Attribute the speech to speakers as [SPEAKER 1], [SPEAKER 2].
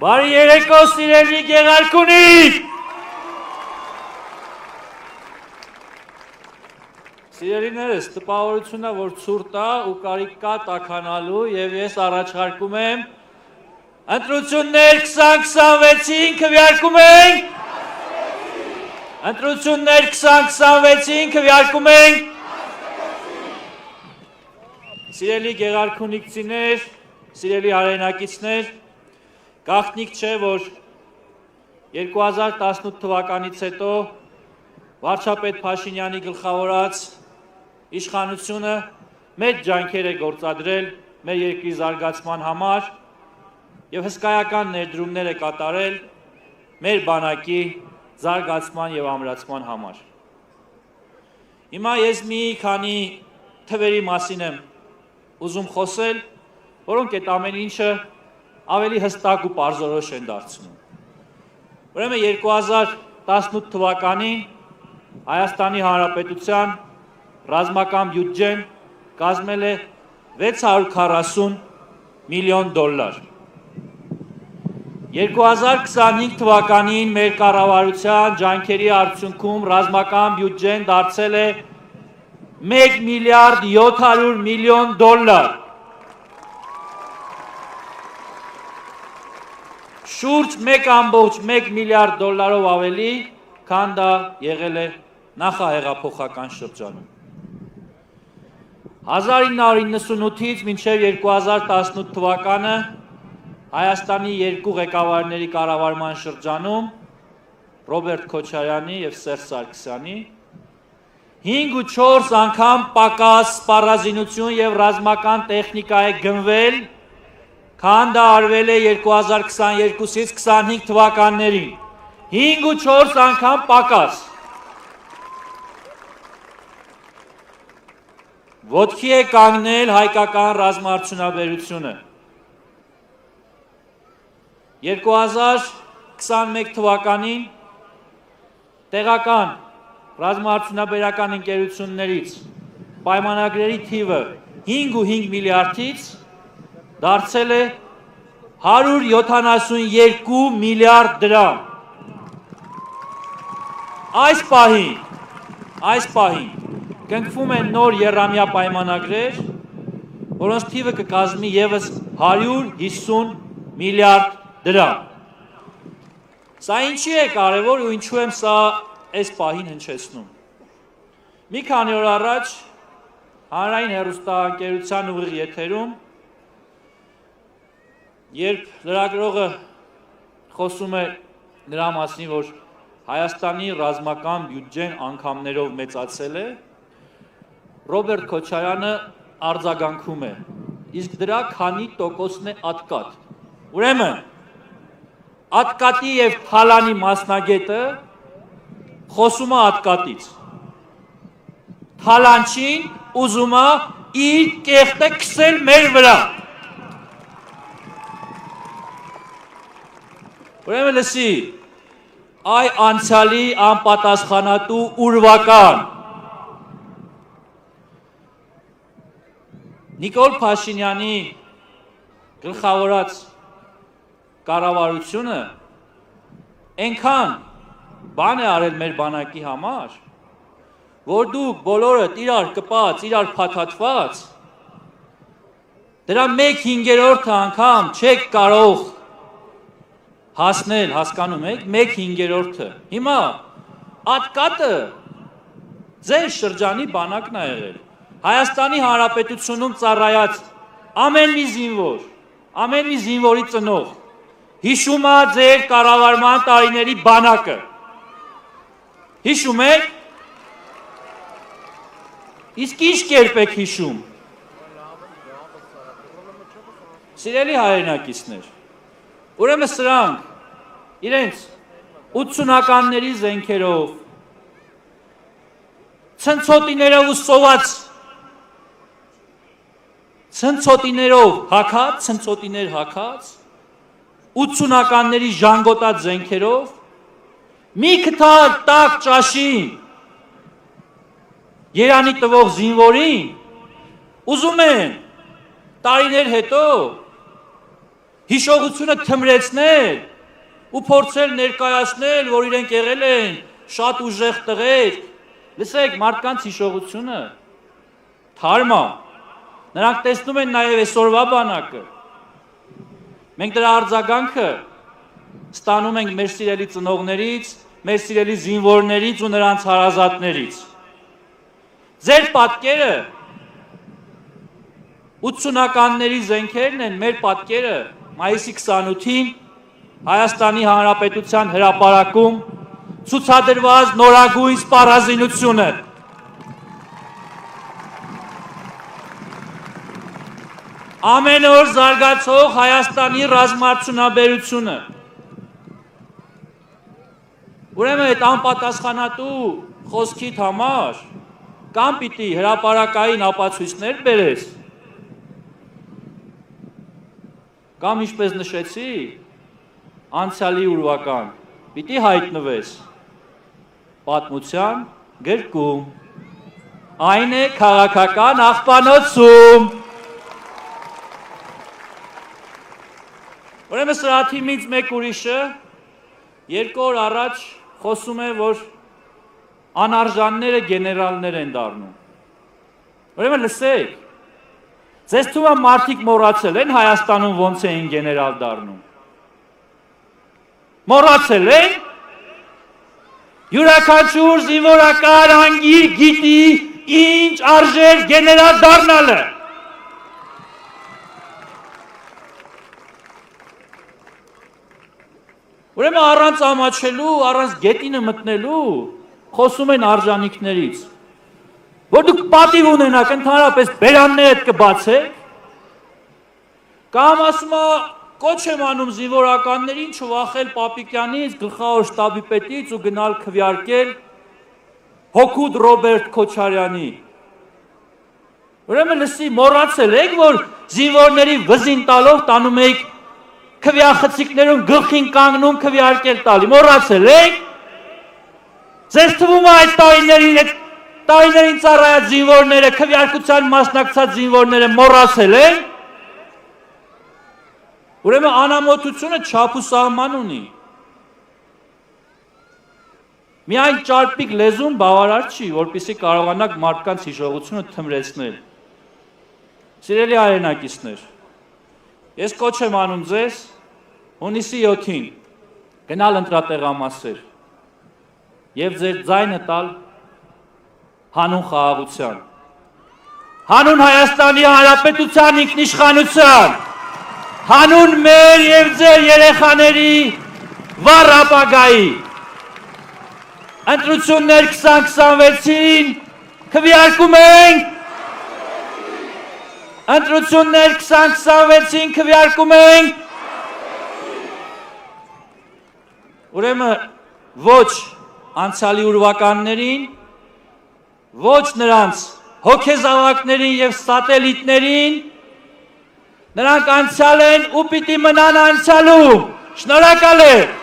[SPEAKER 1] Բարի երեկո սիրելի գեղարքունիք։ Սիրելիներս, տպավորություն է, որ ցուրտ է ու կարիք կա տաքանալու եւ ես առաջարկում եմ ընտրություններ 2026-ին քվեարկում ենք։ Ընտրություններ 2026-ին քվեարկում ենք։ Սիրելի գեղարքունիքցիներ, սիրելի հայրենակիցներ, գաղտնիք չէ, որ 2018 թվականից հետո վարչապետ Փաշինյանի գլխավորած իշխանությունը մեծ ջանքեր է գործադրել մեր երկրի զարգացման համար եւ հսկայական ներդրումներ է կատարել մեր բանակի զարգացման եւ ամրացման համար։ Հիմա ես մի քանի թվերի մասին եմ ուզում խոսել, որոնք այդ ամեն ինչը ավելի հստակ ու պարզորոշ են դարձնում։ Ուրեմն 2018 թվականին Հայաստանի Հանրապետության ռազմական բյուջեն կազմել է 640 միլիոն դոլար։ 2025 թվականին մեր կառավարության ջանքերի արդյունքում ռազմական բյուջեն դարձել է 1 միլիարդ 700 միլիոն դոլար։ Շուրջ 1.1 միլիարդ դոլարով ավելի, քան դա եղել է նախահեղափոխական շրջանում։ 1998-ից մինչև 2018 թվականը Հայաստանի երկու ղեկավարների կառավարման շրջանում Ռոբերտ Քոչարյանի եւ Սերժ Սարգսյանի 5 ու 4 անգամ պակաս սպառազինություն եւ ռազմական տեխնիկա է գնվել, քան դա արվել է 2022-ից 25 թվականներին։ 5 ու 4 անգամ պակաս։ Ոտքի է կանգնել հայկական ռազմաարդյունաբերությունը։ 2021 թվականին տեղական ռազմաարդյունաբերական ընկերություններից պայմանագրերի թիվը 5.5 միլիարդից դարձել է 172 միլիարդ դրամ։ Այս պահին կնքվում են նոր եռամյա պայմանագրեր, որոնց թիվը կկազմի ևս 150 միլիարդ դրամ։ Սա ինչի է կարևոր ու ինչու եմ սա այս պահին հնչեցնում։ Մի քանի օր առաջ հանրային հեռուստաընկերության ուղիղ եթերում, երբ լրագրողը խոսում է նրա մասին, որ Հայաստանի ռազմական բյուջեն անգամներով մեծացել է, Ռոբերտ Քոչարյանը արձագանքում է, իսկ դրա քանի տոկոսն է ատկատ։ Ուրեմն, ատկատի եւ թալանի մասնագետը խոսում է ատկատից։ Թալանչին ուզում է իր կեղտը քսել մեր վրա։ Ուրեմն լսի, այ անցյալի անպատասխանատու ուրվական Նիկոլ Փաշինյանի գլխավորած կառավարությունը այնքան բան է արել մեր բանակի համար, որ դուք բոլորդ իրար կպած, իրար փաթաթված, դրա 1/5 անգամ չեք կարող հասնել, հասկանում եք, 1/5։ Հիմա ատկատը ձեր շրջանի բանակն է եղել։ Հայաստանի Հանրապետությունում ծառայած ամեն մի զինվորի ծնող հիշում է ձեր կառավարման տարիների բանակը։ Հիշում եք։ Իսկ ինչ կերպ եք հիշում։ Սիրելի հայրենակիցներ, ուրեմն սրանք իրենց 80-ականների զենքերով, ցնցոտիներով ու սոված ցնցոտիներով հագած 80-ականների ժանգոտած զենքերով մի քթար տաք ճաշին երանի տվող զինվորին ուզում են տարիներ հետո հիշողությունը թմրեցնել ու փորձել ներկայացնել, որ իրենք եղել են շատ ուժեղ տղեր։ Լսեք, մարդկանց հիշողությունը թարմ է։ Նրանք տեսնում են նաև այսօրվա բանակը։ Մենք դրա արձագանքը ստանում ենք մեր սիրելի ծնողներից, մեր սիրելի զինվորներից ու նրանց հարազատներից։ Ձեր պատկերը 80-ականների զենքերն են, մեր պատկերը մայիսի 28-ին Հայաստանի Հանրապետության հրապարակում ցուցադրված նորագույն սպառազինությունը։ Ամեն օր զարգացող Հայաստանի ռազմաարդյունաբերությունը։ Ուրեմն այդ անպատասխանատու խոսքիդ համար կամ պիտի հրապարակային ապացույցներ բերես, կամ ինչպես նշեցի, անցյալի ուրվական, պիտի հայտնվես պատմության գրկում, այն է քաղաքական աղբանոցում։ Ուրեմն սրա թիմից մեկ ուրիշը 2 օր առաջ խոսում է, որ անարժանները գեներալներ են դառնում։ Ուրեմն լսեք, ձեզ թվում է մարդիկ մոռացել են Հայաստանում ոնց էին գեներալ դառնում։ Մոռացել են։ Յուրաքանչյուր զինվորական անգիր գիտի ինչ արժեր գեներալ դառնալը։ Ուրեմն առանց ամաչելու, առանց գետինը մտնելու խոսում են արժանինքներից, որ դուք պատիվ ունենաք, ընդհանրապես բերաններդ կբացեք, կամ ասում է կոչ եմ անում զինվորականներին չվախել Պապիկյանից, գլխավոր շտաբի պետից ու գնալ քվեարկել հոգուտ Ռոբերտ Քոչարյանի։ Ուրեմն լսի, մոռացել եք, որ զինվորների վզին տալով տանում եք քվեախցիկներում գլխին կանգնում քվեարկել տալի, մոռացել եք։ Ձեզ թվում է այդ տարիներին ծառայած զինվորները, քվեարկության մասնակցած զինվորները մոռացել են։ Ուրեմն անամոթությունը չափ ու սահման ունի։ Միայն ճարպիկ լեզուն բավարար չի, որպեսզի կարողանաք մարդկանց հիշողությունը թմրեցնել։ Սիրելի հայրենակիցներ, ես կոչ եմ անում ձեզ հունիսի 7-ին գնալ ընտրատեղամասեր եւ ձեր ձայնը տալ հանուն խաղաղության, հանուն Հայաստանի Հանրապետության ինքնիշխանության, հանուն մեր եւ ձեր երեխաների վառ ապագայի։ Ընտրություններ 2026-ին քվեարկում ենք։ Ընտրություններ 2026-ին քվեարկում ենք։ Ուրեմն ոչ անցյալի ուրվականներին, ոչ նրանց հոգեզավակներին եւ սատելիտներին, նրանք անցյալ են ու պիտի մնան անցյալում։ Շնորհակալ եմ։